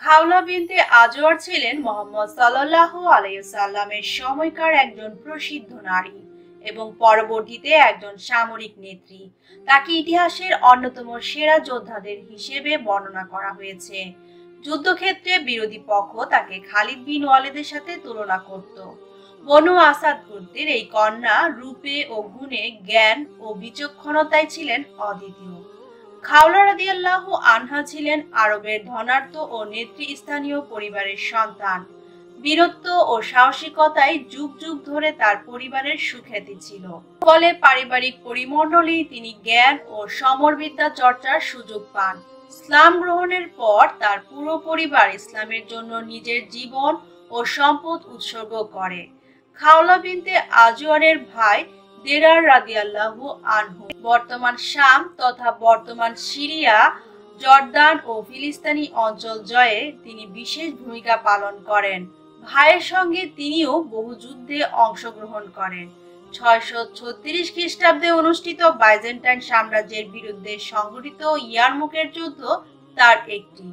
খাওলা বিনতে আজওয়ার ছিলেন মুহাম্মদ সাল্লাল্লাহু আলাইহি সাল্লামের সময়কার একজন প্রসিদ্ধ নারী এবং পরবর্তীতে একজন সামরিক নেত্রী। তাকে ইতিহাসের অন্যতম সেরা যোদ্ধাদের হিসেবে বর্ণনা করা হয়েছে। যুদ্ধক্ষেত্রে বিরোধী পক্ষ তাকে খালিদ বিন ওয়ালিদের সাথে তুলনা করত। বনু আসাদ গোত্রের এই কন্যা রূপে ও গুণে, জ্ঞান ও বিচক্ষণতায় ছিলেন অদ্বিতীয়। খাওলা রাদিয়াল্লাহু আনহা ছিলেন আরবের ধনাঢ্য ও নেতৃস্থানীয় পরিবারের সন্তান। বীরত্ব ও সাহসিকতায় যুগ যুগ ধরে তার পরিবারের সুখ্যাতি ছিল। ফলে পারিবারিক পরিমণ্ডলে তিনি জ্ঞান ও সমরবিদ্যা চর্চার সুযোগ পান। ইসলাম গ্রহণের পর তার পুরো পরিবার ইসলামের জন্য নিজের জীবন ও সম্পদ উৎসর্গ করে। খাওলা বিনতে আজওয়ারের ভাই দেরার রাদিয়াল্লাহু আনহু বর্তমান শাম তথা বর্তমান সিরিয়া, জর্দান ও ফিলিস্তিনি অঞ্চল জয়ে তিনি বিশেষ ভূমিকা পালন করেন। ভাইয়ের সঙ্গে তিনিও বহু যুদ্ধে অংশগ্রহণ করেন। 636 খ্রিস্টাব্দে অনুষ্ঠিত বাইজেন্টাইন সাম্রাজ্যের বিরুদ্ধে সংঘটিত ইয়ারমুকের যুদ্ধ তার একটি।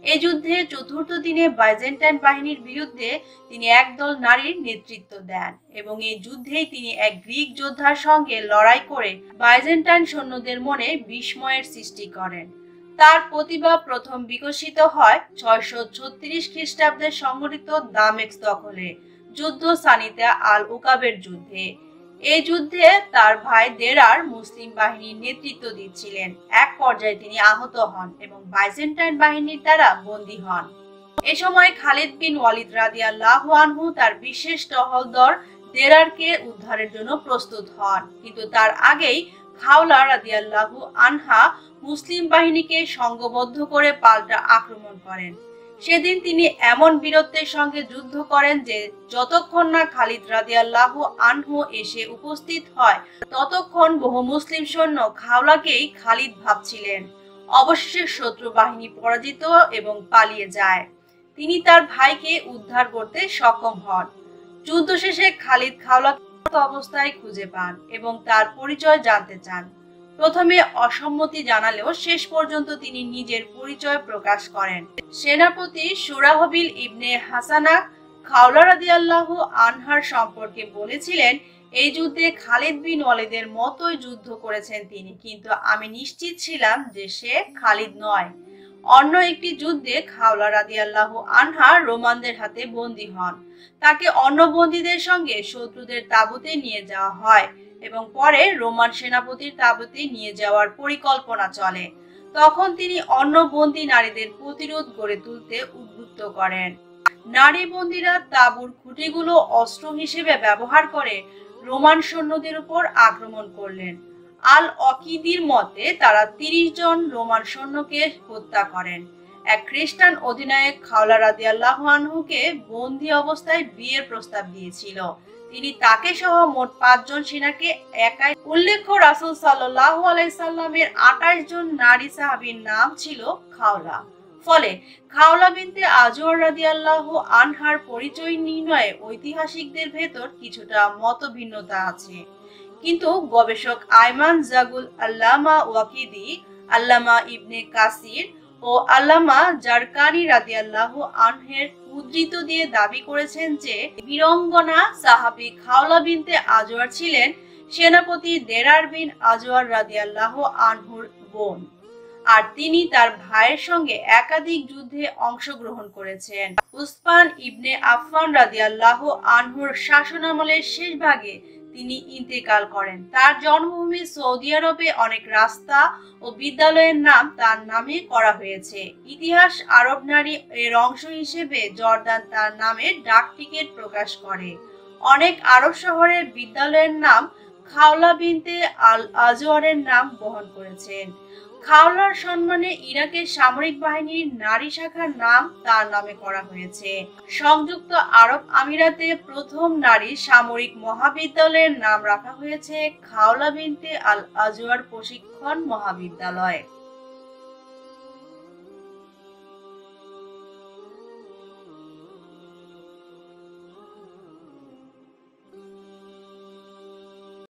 এই যুদ্ধে চতুর্থ দিনে বাইজেন্টাইন বাহিনীর বিরুদ্ধে তিনি একদল নারীর নেতৃত্ব দেন এবং এই যুদ্ধেই তিনি এক গ্রিক যোদ্ধার সঙ্গে লড়াই করে বাইজেন্টাইন সৈন্যদের মনে বিস্ময়ের সৃষ্টি করেন। তার প্রতিভা প্রথম বিকশিত হয় 636 খ্রিস্টাব্দে সংঘটিত দামেস্ক দখলে যুদ্ধ সানিতে আল উকাবের যুদ্ধে। এই যুদ্ধে তার ভাই দেরার মুসলিম বাহিনীর নেতৃত্ব দিচ্ছিলেন। এক পর্যায়ে তিনি আহত হন এবং বাইজেন্টাইন বাহিনীর দ্বারা বন্দী হন। এ সময় খালিদ বিন ওয়ালিদ রাদিয়াল্লাহু আনহু তার বিশেষ টহল দল দেরারকে উদ্ধারের জন্য প্রস্তুত হন, কিন্তু তার আগেই খাওলা রাদিয়াল্লাহু আনহা মুসলিম বাহিনীকে সংঘবদ্ধ করে পাল্টা আক্রমণ করেন। সেদিন তিনি এমন বীরত্বের সঙ্গে যুদ্ধ করেন যে যতক্ষণ না খালিদ রাদিয়াল্লাহু আনহু এসে উপস্থিত হয় ততক্ষণ বহু মুসলিম সৈন্য খাওলাকেই খালিদ ভাবছিলেন। অবশেষে শত্রু বাহিনী পরাজিত এবং পালিয়ে যায়। তিনি তার ভাইকে উদ্ধার করতে সক্ষম হন। যুদ্ধ শেষে খালিদ খাওলাকে অবস্থায় খুঁজে পান এবং তার পরিচয় জানতে চান। প্রথমে অসম্মতি জানালেও শেষ পর্যন্ত তিনি নিজের পরিচয় প্রকাশ করেন। সেনাপতি সুরাহবিল ইবনে হাসানা খাওলা রাদিয়াল্লাহু আনহার সম্পর্কে বলেছিলেন, এই যুদ্ধে খালিদ বিন ওয়ালিদের মতোই যুদ্ধ করেছেন তিনি, কিন্তু আমি নিশ্চিত ছিলাম যে সে খালিদ নয়। অন্য একটি যুদ্ধে খাওলা রাদিয়াল্লাহু আনহা রোমানদের হাতে বন্দী হন। তাকে অন্য বন্দীদের সঙ্গে শত্রুদের তাঁবুতে নিয়ে যাওয়া হয় এবং পরে রোমান সেনাপতির তাঁবুতে নিয়ে যাওয়ার পরিকল্পনা চলে। তখন তিনি অন্য বন্দী নারীদের প্রতিরোধ গড়ে তুলতে উদ্বুদ্ধ করেন। নারী বন্দীরা তাঁবুর খুঁটিগুলো অস্ত্র হিসেবে ব্যবহার করে রোমান সৈন্যদের উপর আক্রমণ করলেন। আল অকিদির মতে তারা 30 জন রোমান সৈন্যকে হত্যা করেন। এক খ্রিস্টান অধিনায়ক খাওলা রাদিয়াল্লাহু আনহুকে বন্দী অবস্থায় বিয়ের প্রস্তাব দিয়েছিল। তিনি তাকে সহ মোট 5 জন সেনাকে একাই। উল্লেখ্য, রাসূল সাল্লাল্লাহু আলাইহি সাল্লামের 28 জন নারী সাহাবীর নাম ছিল খাওলা। ফলে খাওলা বিনতে আজওয়ার রাদিয়াল্লাহু আনহার পরিচয় নির্ণয়ে ঐতিহাসিকদের ভেতর কিছুটা মতভিন্নতা আছে, কিন্তু গবেষক আইমান জাগুল, আল্লামা ওয়াকিদি, আল্লামা ইবনে কাসির ও আল্লামা জারকানি রাদিয়াল্লাহু আনহের উদ্ধৃত দিয়ে দাবি করেছেন যে বীরঙ্গনা সাহাবী খাওলা বিনতে আজওয়ার ছিলেন সেনাপতি দেরার বিন আজওয়ার রাদিয়াল্লাহু আনহুর বোন, আর তিনি তার ভাইয়ের সঙ্গে একাধিক যুদ্ধে অংশগ্রহণ করেছেন। উসমান ইবনে আফফান রাদিয়াল্লাহু আনহুর শাসনামলের শেষ ভাগে তিনি ইন্তেকাল করেন। তার জন্মভূমি সৌদি আরবে অনেক রাস্তা ও বিদ্যালয়ের নাম তার নামে করা হয়েছে। ইতিহাস আরব নারী এর অংশ হিসেবে জর্দান তার নামে ডাক টিকিট প্রকাশ করে। অনেক আরব শহরের বিদ্যালয়ের নাম খাওলা বিনতে আল আজওয়ারের নাম বহন করেছেন। খাওলার সম্মানে ইরাকের সামরিক বাহিনীর নারী শাখার নাম তার নামে করা হয়েছে। সংযুক্ত আরব আমিরাতে প্রথম নারী সামরিক মহাবিদ্যালয়ের নাম রাখা হয়েছে খাওলা বিনতে আল আজওয়ার প্রশিক্ষণ মহাবিদ্যালয়।